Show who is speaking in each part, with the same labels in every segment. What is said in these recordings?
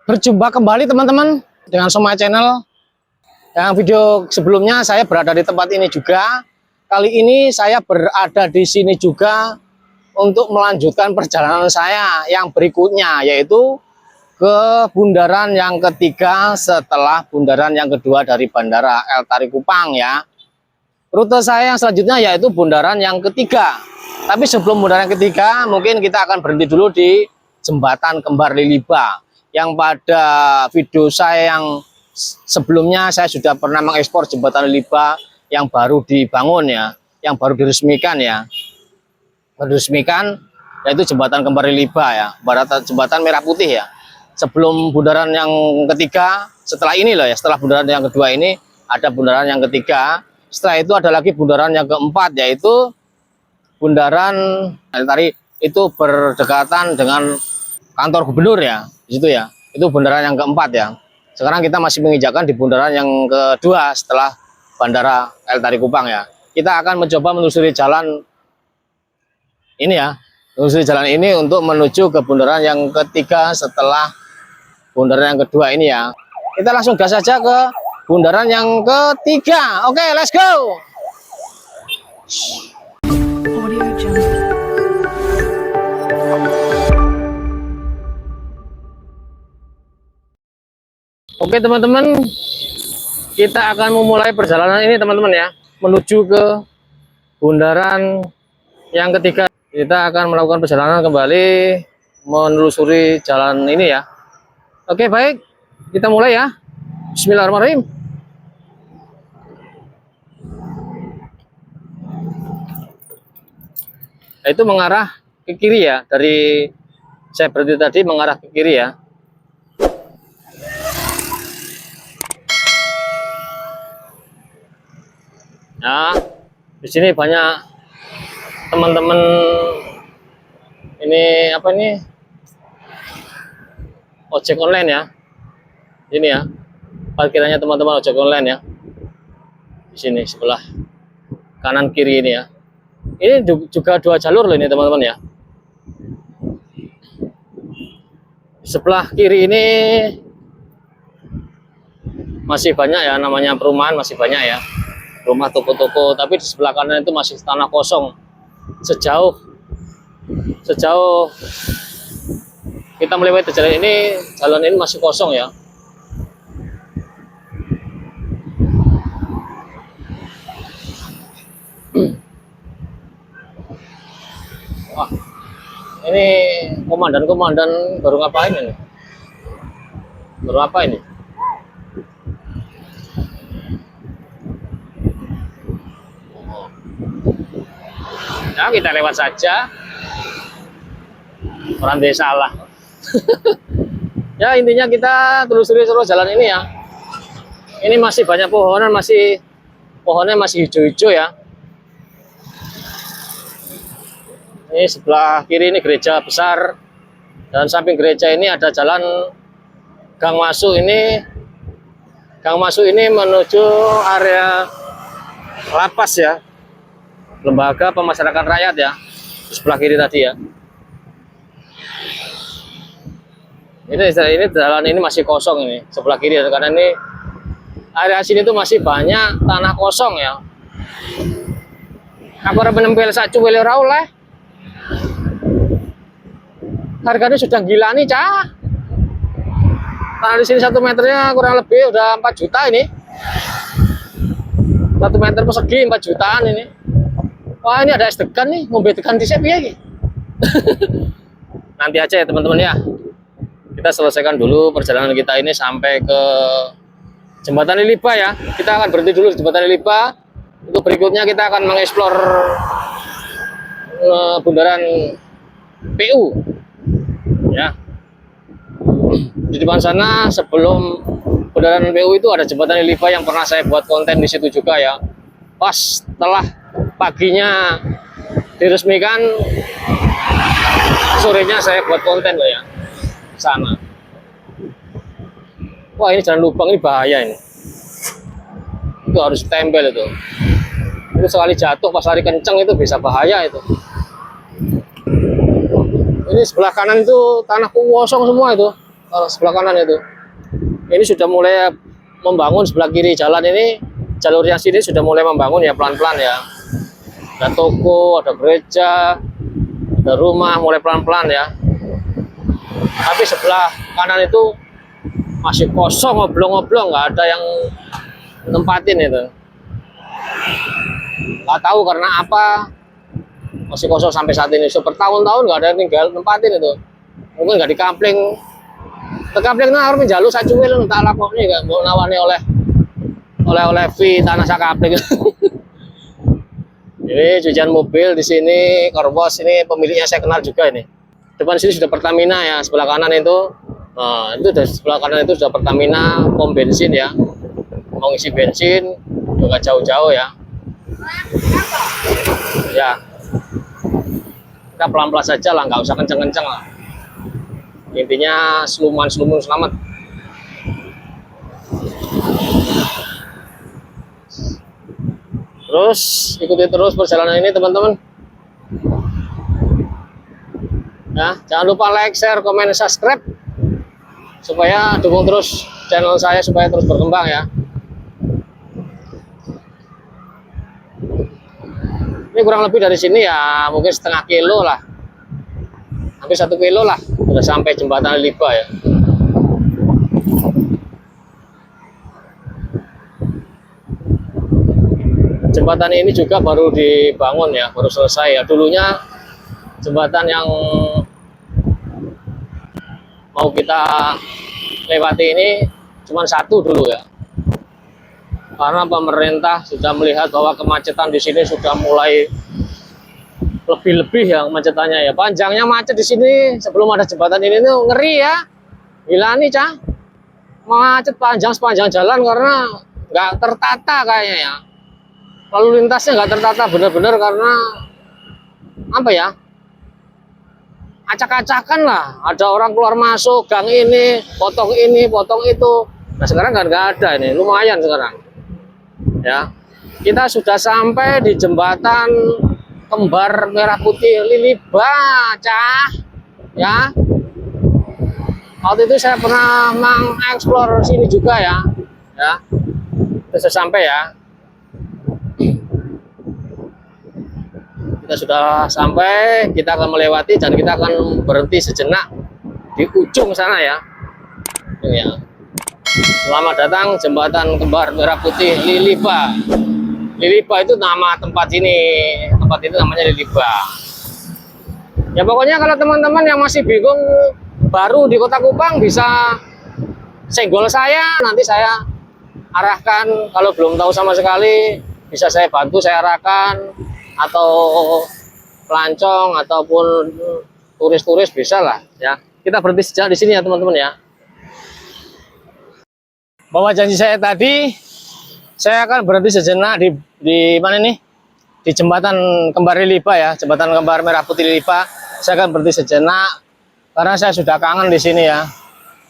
Speaker 1: Berjumpa kembali teman-teman dengan Soma Channel. Yang video sebelumnya saya berada di tempat ini juga. Kali ini saya berada di sini juga untuk melanjutkan perjalanan saya yang berikutnya, yaitu ke bundaran yang ketiga setelah bundaran yang kedua dari Bandara El Tari Kupang ya. Rute saya yang selanjutnya yaitu bundaran yang ketiga. Tapi sebelum bundaran yang ketiga, mungkin kita akan berhenti dulu di Jembatan Kembar Liliba. Yang pada video saya yang sebelumnya saya sudah pernah mengekspor Jembatan Liliba yang baru dibangun ya, yang baru diresmikan ya. Diresmikan yaitu Jembatan Kembar Liliba ya, jembatan merah putih ya. Sebelum bundaran yang ketiga, setelah ini loh ya, setelah bundaran yang kedua ini ada bundaran yang ketiga. Setelah itu ada lagi bundaran yang keempat, yaitu bundaran tadi itu berdekatan dengan kantor gubernur ya, di situ ya. Itu bundaran yang keempat ya. Sekarang kita masih menginjakkan di bundaran yang kedua setelah Bandara El Tari Kupang ya. Kita akan mencoba menelusuri jalan ini ya, menelusuri jalan ini untuk menuju ke bundaran yang ketiga setelah bundaran yang kedua ini ya. Kita langsung gas saja ke bundaran yang ketiga. Oke, let's go. Oke teman-teman, kita akan memulai perjalanan ini teman-teman ya, menuju ke bundaran yang ketiga. Kita akan melakukan perjalanan kembali menelusuri jalan ini ya. Oke baik, kita mulai ya. Bismillahirrahmanirrahim. Nah, itu mengarah ke kiri ya, dari saya berhenti tadi mengarah ke kiri ya. Nah, di sini banyak teman-teman ini apa ini ojek online ya. Ini ya parkirannya teman-teman ojek online ya. Di sini sebelah kanan kiri ini ya. Ini juga dua jalur loh ini teman-teman ya. Sebelah kiri ini masih banyak ya, namanya perumahan masih banyak ya. Rumah toko-toko, tapi di sebelah kanan itu masih tanah kosong. Sejauh kita melewati jalan ini masih kosong ya. Wah, ini komandan baru ngapain ini? Baru apa ini? Nah, kita lewat saja. Orang desa lah. Ya intinya kita telusuri terus jalan ini ya. Ini masih banyak pohonnya masih hijau-hijau ya. Ini sebelah kiri ini gereja besar, dan samping gereja ini ada jalan gang masuk ini. Gang masuk ini menuju area lapas ya, lembaga pemasyarakatan rakyat ya, di sebelah kiri tadi ya. Ini jalan ini masih kosong ini sebelah kiri ya, karena ini area sini tuh masih banyak tanah kosong ya. Aku harap menempel sacu wele ora oleh. Harganya sudah gila nih cah. Tanah di sini 1 meternya kurang lebih udah 4 juta ini. 1 meter persegi 4 jutaan ini. Wah ini ada es degan nih, mau degan di sini ya. Nanti aja ya teman-teman ya. Kita selesaikan dulu perjalanan kita ini sampai ke Jembatan Liliba ya. Kita akan berhenti dulu di Jembatan Liliba. Untuk berikutnya kita akan mengeksplor bundaran PU ya. Di depan sana sebelum bundaran PU itu ada Jembatan Liliba yang pernah saya buat konten di situ juga ya. Pas setelah paginya diresmikan, sorenya saya buat konten loh ya sana. Wah ini jalan lubang, ini bahaya ini. Itu harus tempel itu. Itu sekali jatuh pas lari kenceng itu bisa bahaya itu. Ini sebelah kanan itu tanah kosong semua itu. kalau sebelah kanan itu. Ini sudah mulai membangun sebelah kiri jalan ini, jalur yang sini sudah mulai membangun ya pelan-pelan ya. Ada toko, ada gereja, ada rumah, mulai pelan-pelan ya. Tapi sebelah kanan itu masih kosong, ngoblong-ngoblong, nggak ada yang nempatin itu. Nggak tahu karena apa masih kosong sampai saat ini. So, bertahun-tahun nggak ada yang tinggal nempatin itu. Mungkin nggak dikampling. Tekampling harus menjaluk saya cuwil tak lakoknya nggak mau nawani oleh V tanah sakapling. Ini cucian mobil di sini, Korbos ini pemiliknya saya kenal juga ini. Depan sini sudah Pertamina ya, sebelah kanan itu. Nah, itu dari sebelah kanan itu sudah Pertamina, pom bensin ya. Mau ngisi bensin, juga jauh-jauh ya. Ya, kita pelan-pelan saja lah, nggak usah kenceng-kenceng lah. Intinya seluman selamat. Terus ikuti terus perjalanan ini teman-teman. Ya, jangan lupa like, share, komen, subscribe supaya dukung terus channel saya supaya terus berkembang ya. Ini kurang lebih dari sini ya, mungkin setengah kilo lah, hampir 1 kilo lah, udah sampai jembatan Liba ya. Jembatan ini juga baru dibangun ya, baru selesai ya. Dulunya jembatan yang mau kita lewati ini cuma satu dulu ya. Karena pemerintah sudah melihat bahwa kemacetan di sini sudah mulai lebih-lebih ya kemacetannya ya. Panjangnya macet di sini sebelum ada jembatan ini tuh ngeri ya. Gila nih cah, macet panjang sepanjang jalan karena nggak tertata kayaknya ya. Lalu lintasnya nggak tertata benar-benar karena apa ya? Acak-acakan lah. Ada orang keluar masuk gang ini, potong itu. Nah sekarang kan nggak ada ini, lumayan sekarang. Ya, kita sudah sampai di jembatan kembar merah putih Liliba, cah. Ya, waktu itu saya pernah mengeksplor sini juga ya. Ya, kita sudah sampai ya. Kita sudah sampai, kita akan melewati dan kita akan berhenti sejenak di ujung sana ya. Ini ya. Selamat datang jembatan kembar merah putih Liliba. Liliba itu nama tempat ini. Tempat itu namanya Liliba. Ya pokoknya kalau teman-teman yang masih bingung baru di Kota Kupang bisa senggol saya, nanti saya arahkan. Kalau belum tahu sama sekali bisa saya bantu, saya arahkan, atau pelancong ataupun turis-turis bisa lah ya. Kita berhenti sejenak di sini ya teman-teman ya. Bahwa janji saya tadi, saya akan berhenti sejenak di mana nih? Di jembatan kembar Liliba ya, jembatan kembar merah putih Liliba. Saya akan berhenti sejenak karena saya sudah kangen di sini ya,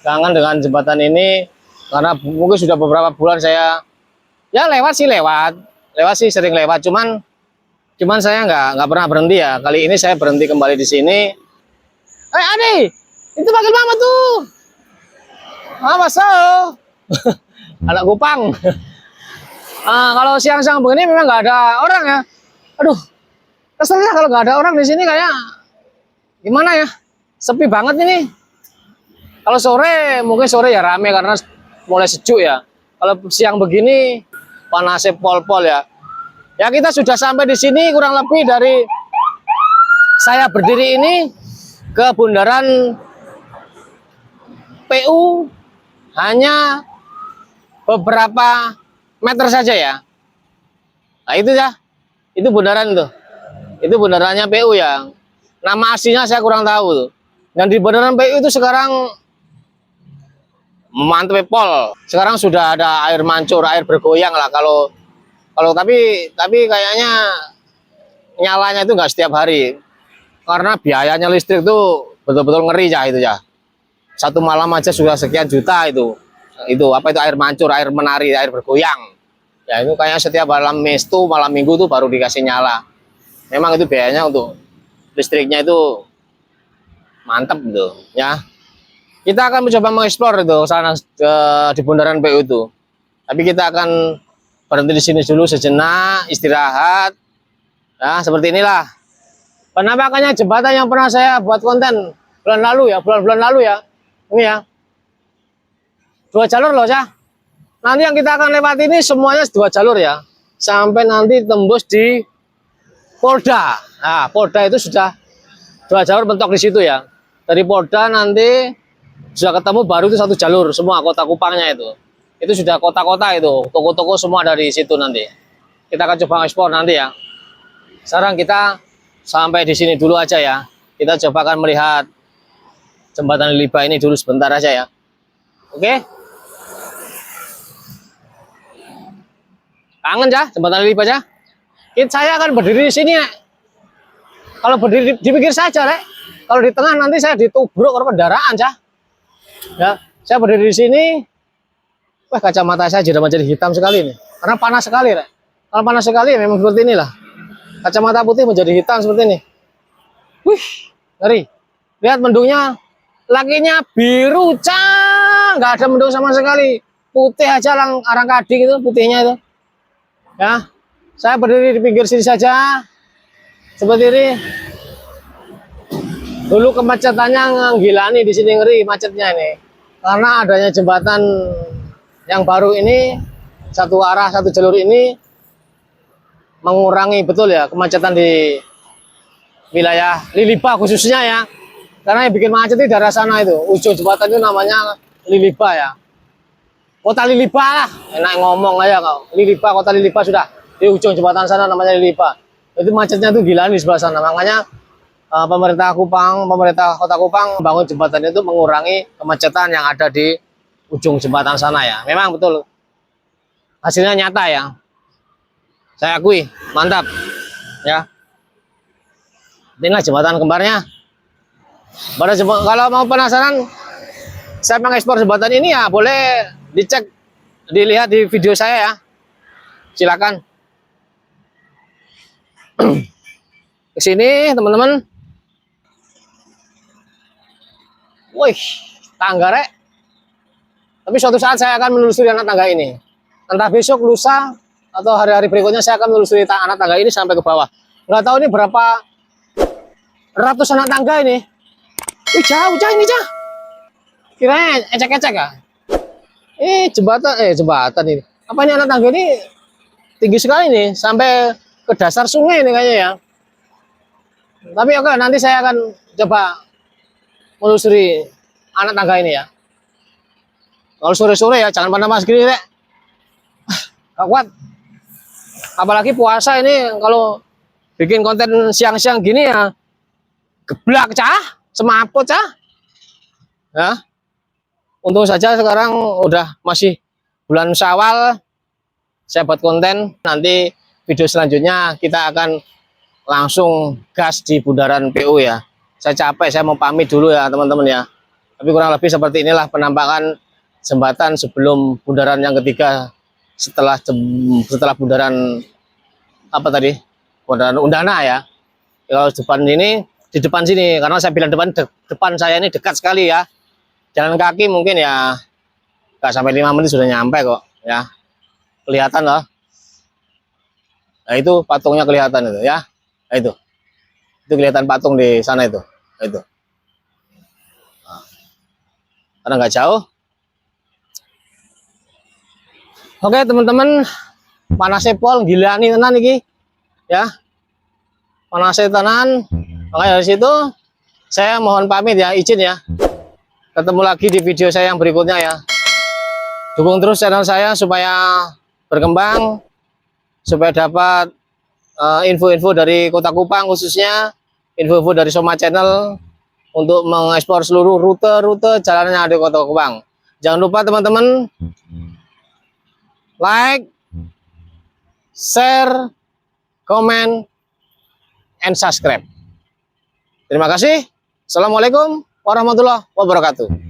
Speaker 1: kangen dengan jembatan ini karena mungkin sudah beberapa bulan saya ya lewat sih sering lewat, cuman saya nggak pernah berhenti ya. Kali ini saya berhenti kembali di sini. Adi, itu panggil mama tuh. Mama so. Anak Kupang. Kalau siang-siang begini memang nggak ada orang ya. Aduh, keselnya kalau nggak ada orang di sini kayak gimana ya? Sepi banget ini. Kalau sore mungkin sore ya rame karena mulai sejuk ya. Kalau siang begini panasnya pol-pol ya. Ya kita sudah sampai di sini kurang lebih dari saya berdiri ini ke bundaran PU hanya beberapa meter saja ya. Nah itu ya, itu bundaran tuh. Itu bundarannya PU ya. Nama aslinya saya kurang tahu tuh. Dan di bundaran PU itu sekarang mantep pol. Sekarang sudah ada air mancur, air bergoyang lah tapi kayaknya nyalanya itu nggak setiap hari karena biayanya listrik tuh betul-betul ngeri ya itu ya. Satu malam aja sudah sekian juta itu apa itu air mancur, air menari, air bergoyang ya. Itu kayaknya setiap malam malam minggu tuh baru dikasih nyala. Memang itu biayanya untuk listriknya itu mantep gitu ya. Kita akan mencoba mengeksplor itu sana di bundaran PU itu. Tapi kita akan berhenti di sini dulu sejenak, istirahat. Nah, seperti inilah penampakannya jembatan yang pernah saya buat konten bulan lalu ya, bulan-bulan lalu ya. Ini ya. 2 jalur loh ya. Nanti yang kita akan lewati ini semuanya 2 jalur ya. Sampai nanti tembus di Polda. Nah, Polda itu sudah 2 jalur bentok di situ ya. Dari Polda nanti sudah ketemu baru itu 1 jalur semua kota Kupangnya itu. Itu sudah kota-kota itu, toko-toko semua dari situ nanti. Kita akan coba ekspor nanti ya. Sekarang kita sampai di sini dulu aja ya. Kita coba akan melihat jembatan Liliba ini dulu sebentar aja ya. Oke? Kangen ya jembatan Liliba ya? Saya akan berdiri di sini ya. Kalau berdiri di pinggir saja, Rek. Kalau di tengah nanti saya ditubruk oleh kendaraan ya. Ya, saya berdiri di sini. Wah, kacamata saya sudah menjadi hitam sekali nih. Karena panas sekali, Rek. Kalau panas sekali ya memang seperti inilah. Kacamata putih menjadi hitam seperti ini. Wih, ngeri. Lihat mendungnya. Lakinya biru, nggak ada mendung sama sekali. Putih aja arang kadi gitu, putihnya itu. Ya, saya berdiri di pinggir sini saja. Seperti ini. Dulu kemacetannya gilani di sini, ngeri macetnya ini. Karena adanya jembatan yang baru ini, 1 arah 1 jalur ini mengurangi betul ya kemacetan di wilayah Liliba khususnya ya. Karena yang bikin macet di daerah sana itu, ujung jembatan itu namanya Liliba ya. Kota Liliba lah, enak ngomong aja kau. Liliba, kota Liliba sudah di ujung jembatan sana namanya Liliba. Itu macetnya tuh gila di sebelah sana. Makanya pemerintah Kota Kupang bangun jembatan itu mengurangi kemacetan yang ada di ujung jembatan sana ya. Memang betul hasilnya nyata ya, saya akui mantap ya. Inilah jembatan kembarnya. Kalau mau penasaran saya mengekspor jembatan ini ya, boleh dicek, dilihat di video saya ya, silakan. Ke sini teman-teman. Wih, tangga, Rek. Tapi suatu saat saya akan menelusuri anak tangga ini. Entah besok, lusa, atau hari-hari berikutnya saya akan menelusuri anak tangga ini sampai ke bawah. Nggak tahu ini berapa ratus anak tangga ini. Wih, jauh ini, Cah. Kirain ecek-ecek ya. Jembatan ini. Apa ini anak tangga ini tinggi sekali nih, sampai ke dasar sungai ini kayaknya ya. Tapi oke, nanti saya akan coba menelusuri anak tangga ini ya. Kalau sore-sore ya jangan pada mas gini, Rek. Gak kuat. Apalagi puasa ini, kalau bikin konten siang-siang gini ya geblak, Cah, semaput, Cah. Ya. Untung saja sekarang udah masih bulan Syawal. Saya buat konten, nanti video selanjutnya kita akan langsung gas di bundaran PU ya. Saya capek, saya mau pamit dulu ya teman-teman ya. Tapi kurang lebih seperti inilah penampakan jembatan sebelum bundaran yang ketiga, setelah bundaran apa tadi, bundaran Undana ya. Kalau depan ini, di depan sini, karena saya bilang depan saya ini dekat sekali ya. Jalan kaki mungkin ya nggak sampai 5 menit sudah nyampe kok ya. Kelihatan loh. Nah itu patungnya kelihatan itu ya. Nah, itu kelihatan patung di sana itu. Nah, itu. Nah, karena nggak jauh. Oke teman-teman, panasnya pol gila nih tenan iki ya, panasnya tenan. Makanya dari situ saya mohon pamit ya, izin ya. Ketemu lagi di video saya yang berikutnya ya. Dukung terus channel saya supaya berkembang, supaya dapat info-info dari Kota Kupang, khususnya info-info dari Soma Channel untuk mengeksplor seluruh rute-rute jalannya di Kota Kupang. Jangan lupa teman-teman like, share, comment, and subscribe. Terima kasih. Assalamualaikum warahmatullahi wabarakatuh.